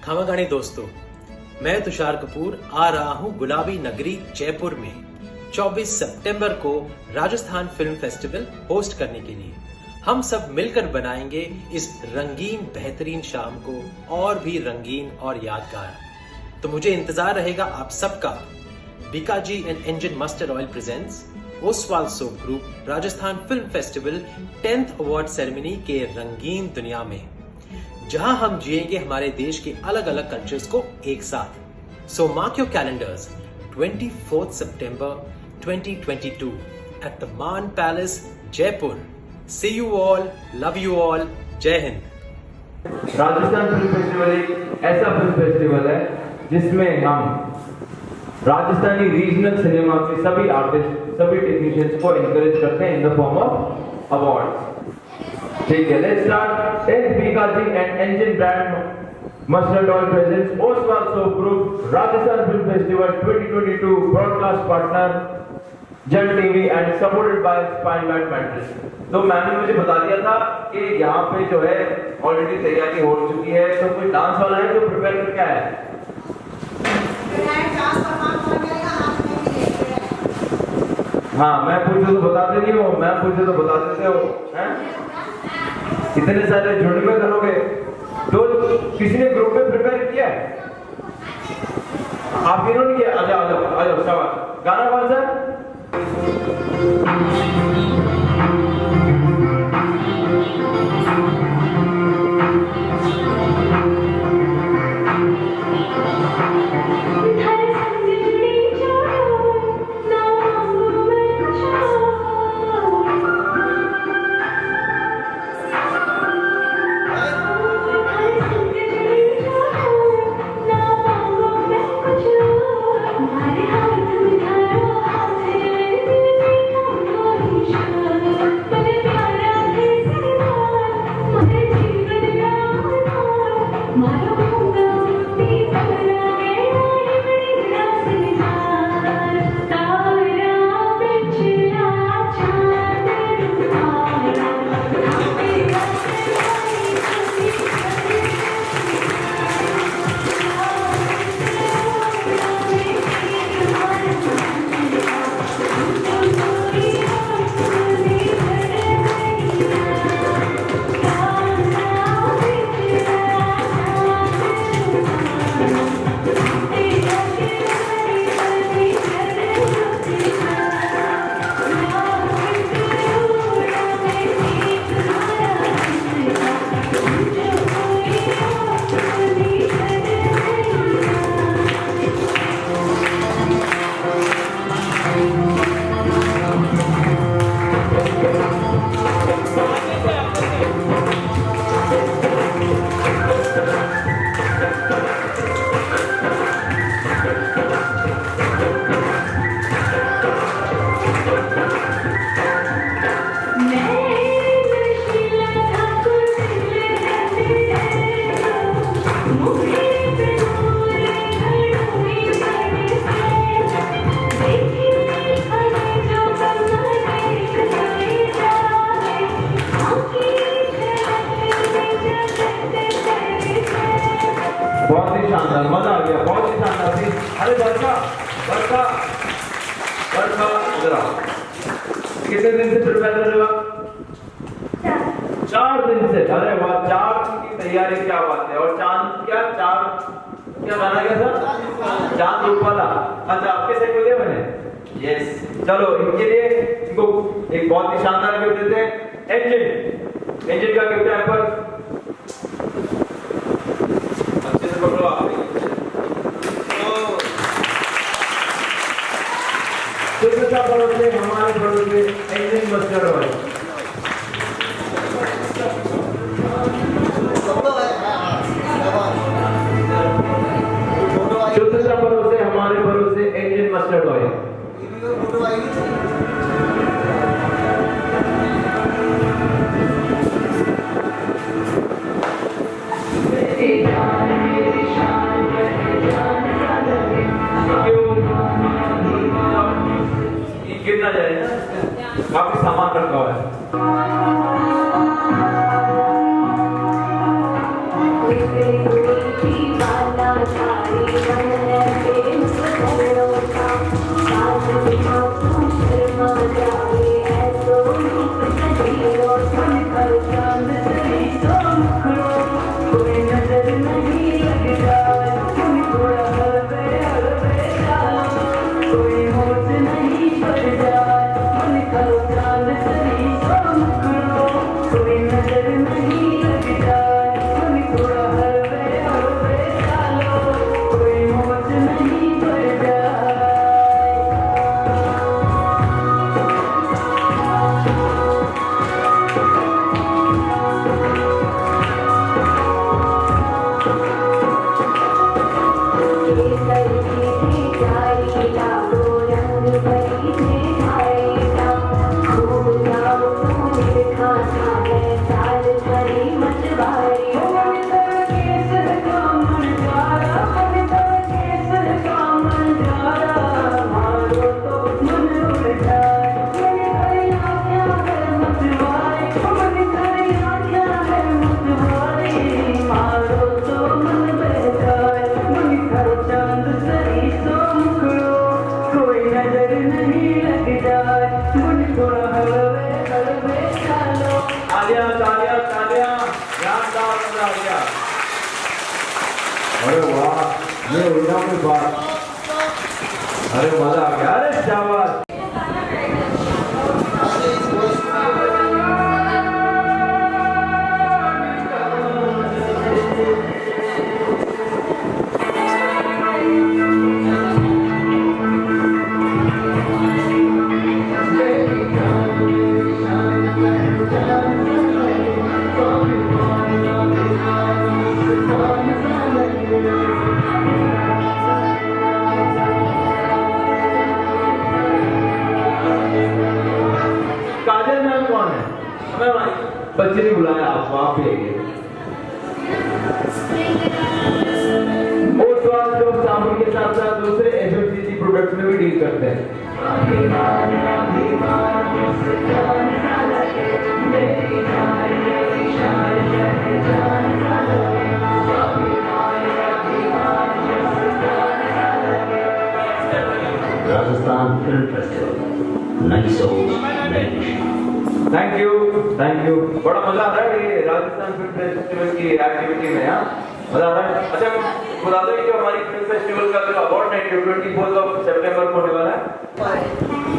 खामाखानी दोस्तों, मैं तुषार कपूर आ रहा हूं गुलाबी नगरी जयपुर में 24 सितंबर को राजस्थान फिल्म फेस्टिवल होस्ट करने के लिए। हम सब मिलकर बनाएंगे इस रंगीन बेहतरीन शाम को और भी रंगीन और यादगार। तो मुझे इंतजार रहेगा आप सबका। Bikaji and engine mustard oil presents Oswal soap group Rajasthan film festival 10th award ceremony के रंगीन दुनिया में, जहां हम जिएंगे हमारे देश के अलग अलग कल्चर्स को एक साथ। So mark your calendars 24th September 2022 at the Maan palace Jaipur. See you all, love you all, जय हिंद। राजस्थान फिल्म फेस्टिवल एक ऐसा फिल्म फेस्टिवल है जिसमें हम राजस्थानी रीजनल सिनेमा के सभी आर्टिस्ट, सभी टेक्नीशियंस को एनकरेज करते हैं in the form of awards. ठीक है, let's start. 10th Bikaji and engine brand mustard oil presents Oswal soap group Rajasthan film festival 2022 broadcast partner Jan TV and supported by Spinelite mattress. तो मैंने मुझे बता दिया था कि यहाँ पे जो है ऑलरेडी तैयारी हो चुकी है, तो कोई डांस वाला है जो प्रिपेयर करके आया है? हाँ, मैं पूछूं तो बताते नहीं हो, मैं पूछूं तो बता देते हो, हैं? इतने सारे झुंड में करोगे तो किसी ने ग्रुप में प्रिपेयर किया है? आप इन्होंने किया? आ जाओ शाबाश। गाना कौन सा? बहुत ही शानदार, मजा आ गया, बहुत ही शानदार थी। अरे वर्षा इधर आओ। कितने दिन से प्रिपेयर कर रहे हो आप? 4 दिन से। अरे वाह, 4 दिन की तैयारी, क्या बात है। और चांद क्या बना गया था? चांद रूप वाला। अच्छा, आपके सेट हो गया मैंने? यस। चलो, इनके लिए इनको एक बहुत ही शानदार गिफ्ट देते हैं। इंजन का गिफ्ट है पर पकड़ो आप। तो भरोसे हमारे भरोसे इंजन मस्टर्ड ऑयल। शुद्धता भरोसे हमारे भरोसे इंजन मस्टर्ड ऑयल। गिरना जाए ना, काफी सामान रखा हुआ है। नहीं लग जाए तुम थोड़ा हलवे हलवे डालो कोई होश नहीं पड़ जाए मन करो चांद सही सो मुकरो कोई नजर नहीं लग जाए तुम थोड़ा हलवे हलवे डालो कोई होश नहीं पड़ जाए तालियां तालियां तालियां यादगार मजा आ गया अरे वाह ये हुई ना कोई बात अरे मजा आ गया अरे शाबाश काजल मैम कौन है मैम बच्चे ने बुलाया आप भी आइए वो तो आज लोग साबुन के साथ साथ दूसरे एफएमसीजी प्रोडक्ट्स में भी डील करते हैं राजस्थान फिल्म फेस्टिवल नई सोच नई खुशी थैंक यू बड़ा मजा आ रहा है ये राजस्थान फिल्म फेस्टिवल की एक्टिविटी में हाँ मजा आ रहा है अच्छा बता दो कि जो हमारी फिल्म फेस्टिवल का जो अवार्ड नाइट 24 सितंबर को होने वाला है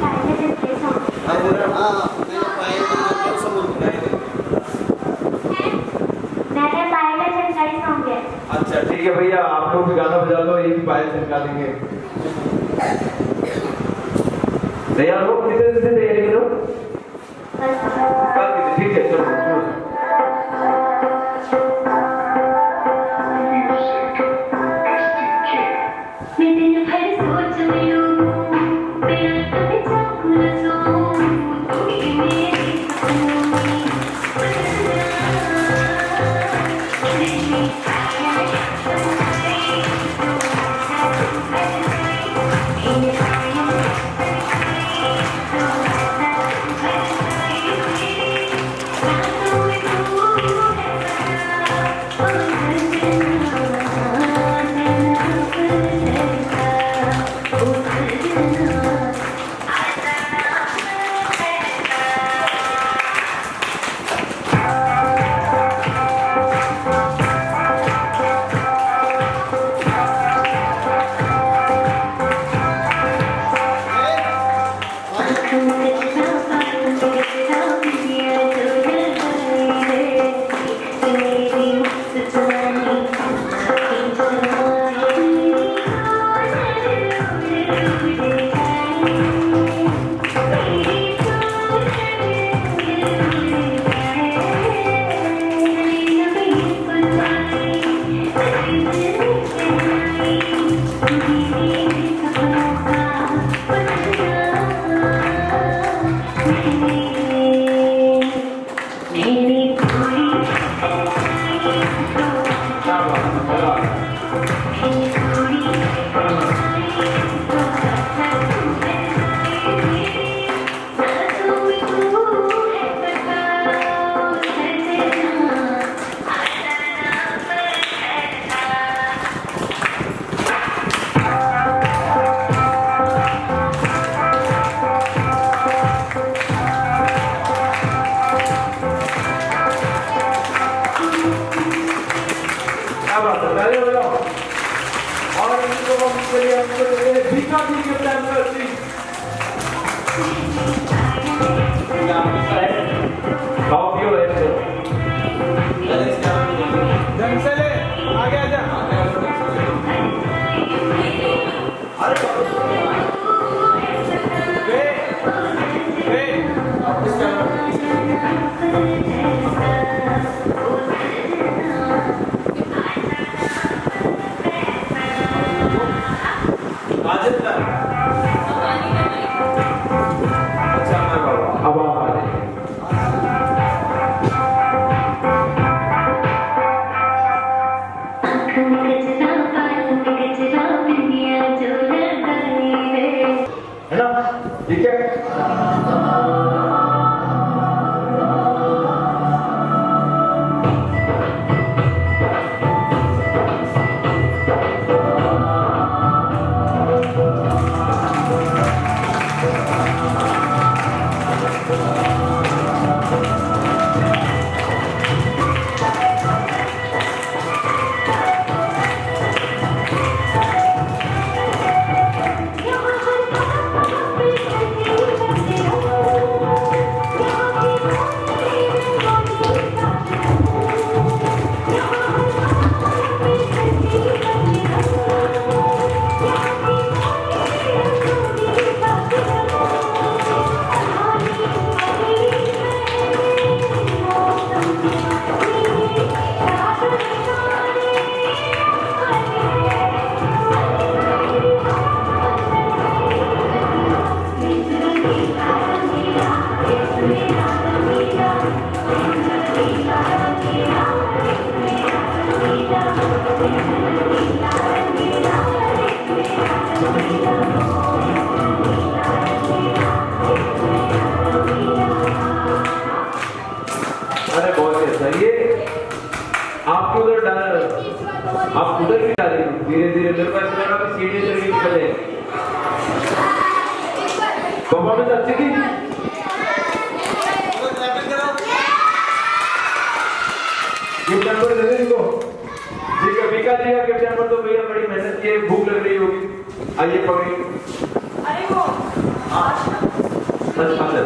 अच्छा ठीक है भैया आप लोग भी गाना बजा लो ये भी पायल चमका देंगे तैयार हो कितने दिन से तैयारी करो ठीक है चलो क्या बात है, ताली बजाओ। और इनको हम चलिए हमको देते हैं भीखा जी के प्लान पर प्लीज। खाओ पियो ऐसे ढंग से ले, आगे आजा। अरे अच्छा मैं बाबा अब आप आ जाइए। है ना, ठीक है। अरे बहुत अच्छा, ये आपके उधर डाल, आप उधर भी डालेंगे धीरे धीरे। मेरे को ऐसा लगा कि सीढ़ी से रीच चले। परफॉर्मेंस अच्छी थी। गिफ्ट नंबर दे दें इनको। ठीक है, बीका जी का गिफ्ट नंबर तो भैया बड़ी मेहनत की है, भूख लग रही होगी। आइए पकड़िए। अरे वो सच खा ले।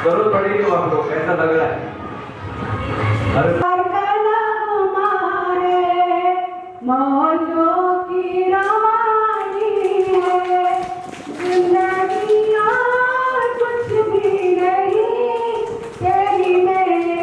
जरूरत पड़ेगी तो आपको कैसा लग रहा है? अरे मौजों की रवानी है जिंदगी और कुछ भी नहीं तेरी मेरी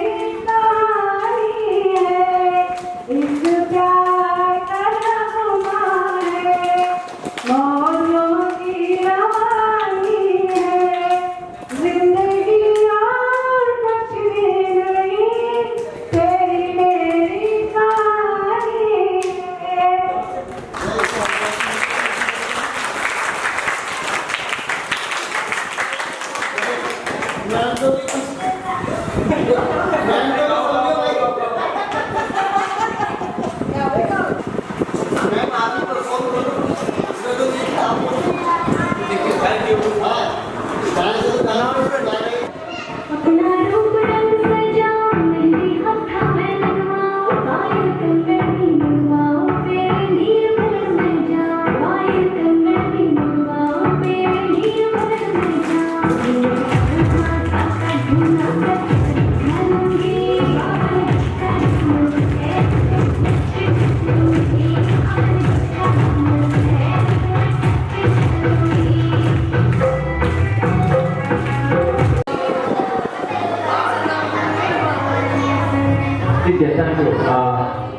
ठीक है, thank you,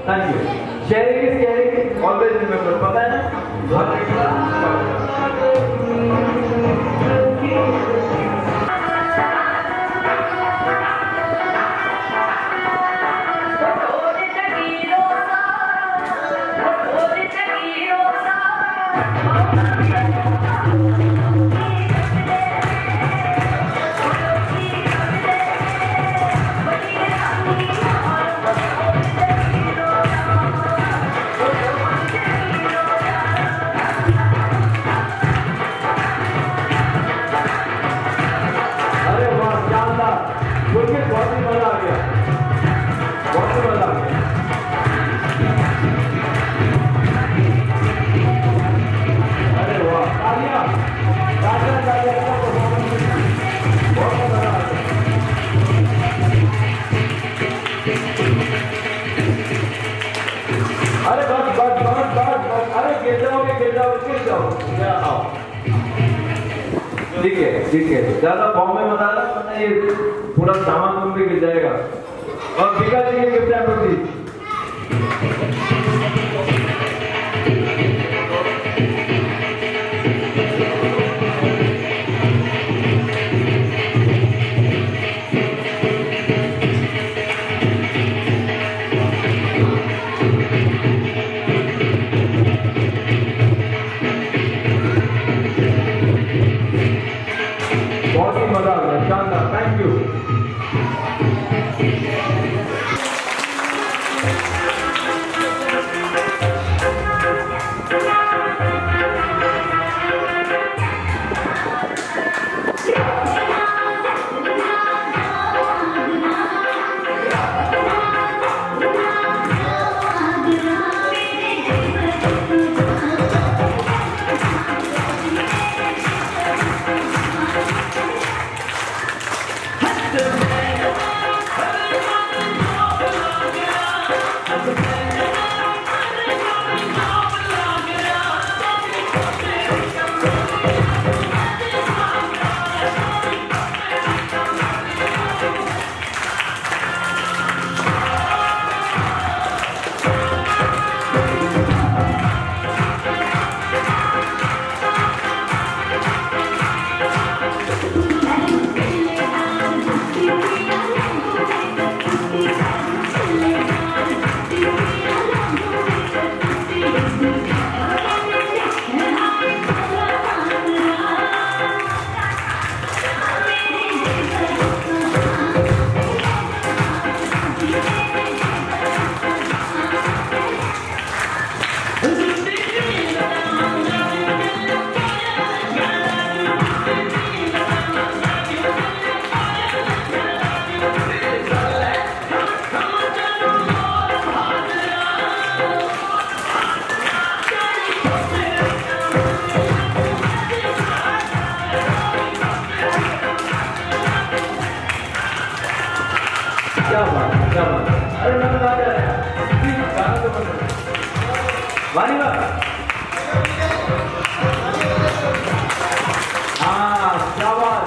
thank you. Sharing is caring, always remember, पता है ना? अरे वाह, शानदार, मुझे बहुत ही मजा आ गया, बहुत ही मजा आ गया। अरे वाह, तालियां, तालियां, तालियां, बहुत मजा आ गया। अरे बस बस बस बस बस, अरे गिर जाओ, क्या आओ। ठीक है, ज्यादा बॉम्बे मत आना, वरना ये पूरा सामान तुम पे गिर जाएगा। और बिका जी के गिफ्ट है जी। बहुत ही मजा आ गया, शानदार, थैंक यू। क्या बात है, क्या बात है। अरे मैं बता रहा है, गाना तो बंद करो। वानी बा, हाँ, क्या बात।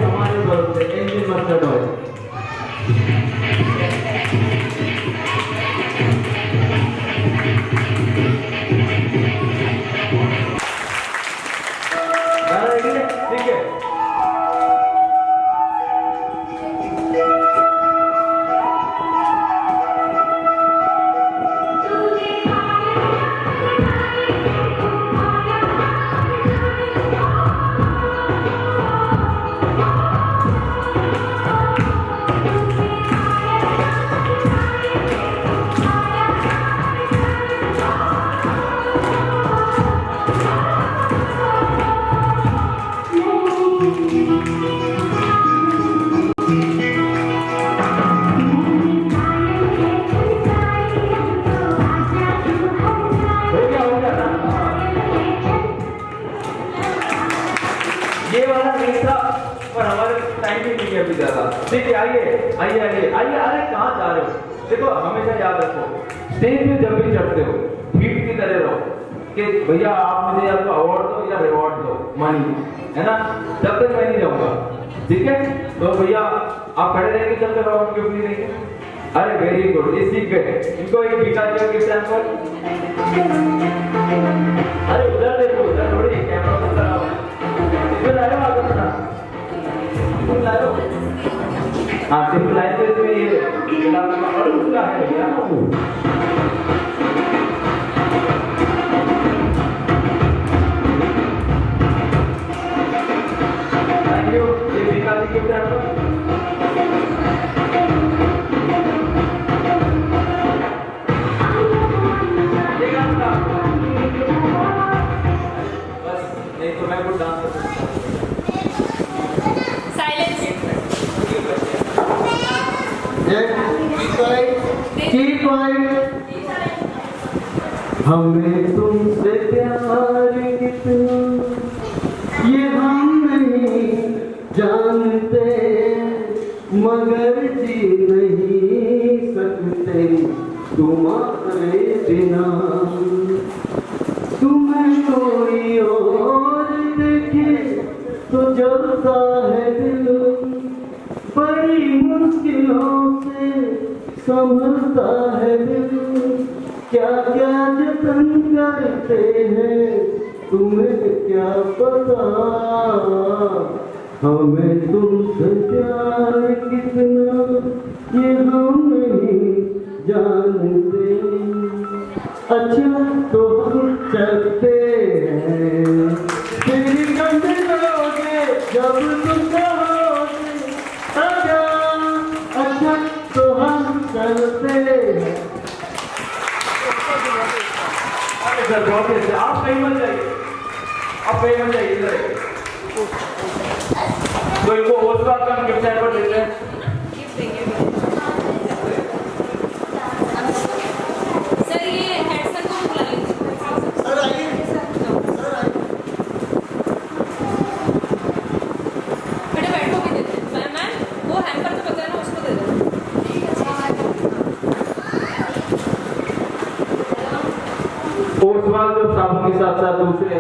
हमारे भरोसे इंजन मत चढ़ो। ठीक है, ये वाला नहीं था, पर हमारे टाइम भी नहीं है अभी ज्यादा। ठीक है, आइए आइए आइए आइए। अरे कहाँ जा रहे हो? देखो, हमेशा याद रखो, स्टेज पे जब भी चढ़ते हो भीड़ की तरह रहो कि भैया आप मुझे या तो अवार्ड दो या रिवॉर्ड दो, मनी, है ना। जब तक मैं नहीं जाऊंगा, ठीक है, तो भैया आप खड़े रहेंगे जब तक हम गिफ्ट नहीं देंगे। अरे वेरी गुड, इसी पे इनको एक भिखारी का गिफ्ट है। अरे उधर देखो, उधर थोड़ी कैमरा को लगाओ, इधर आए हो आगे बढ़ा, इधर लाओ। हाँ सिंपल लाइन पे इसमें ये और उसका है भैया। थैंक यू, ये भिखारी गिफ्ट है आपको। नहीं तो मैं कुछ डांस कर सकता हमें तुमसे प्यार कितना ये हम नहीं जानते, मगर जी नहीं सकते तुम्हारे बिना। तुम्हें कोई और देखे तो जलता है दिल, बड़ी मुश्किलों से संभलता है दिल। क्या क्या जतन करते हैं तुम्हें क्या पता, हमें तुमसे प्यार कितना ये हम नहीं जानते। अच्छा तो हम चलते हैं, तेरी गंध लोगे जब तुम कहोगे आजा। अच्छा तो हम चलते हैं। सर बहुत ही अच्छा, आप कहीं मत जाइए, आप कहीं मत जाइए, इधर तो इनको ओसवाल का हम गिफ्ट हैम्पर देते हैं। सर ये हेड सर को बुला लीजिए। सर आइए, बेटा बैठो भी देते हैं। मैम वो हैम्पर जो बताया ना उसको दे दो। ओसवाल जो साबुन के साथ साथ दूसरे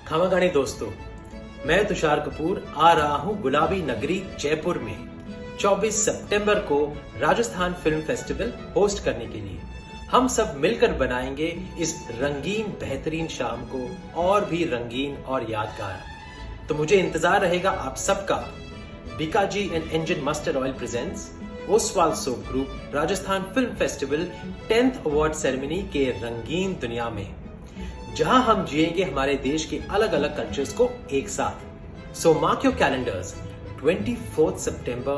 खमागानी दोस्तों, मैं तुषार कपूर आ रहा हूं गुलाबी नगरी जयपुर में 24 सितंबर को राजस्थान फिल्म फेस्टिवल होस्ट करने के लिए। हम सब मिलकर बनाएंगे इस रंगीन बेहतरीन शाम को और भी रंगीन और यादगार। तो मुझे इंतजार रहेगा आप सबका। Bikaji and engine mustard oil presents Oswal soap group Rajasthan film festival 10th award ceremony के रंगीन दुनिया में, जहां हम जिएंगे हमारे देश के अलग अलग कल्चर्स को एक साथ। So mark your calendars, 24th September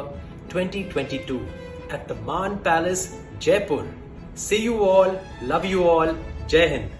2022 at the Maan palace Jaipur. See you all, love you all, Jai Hind.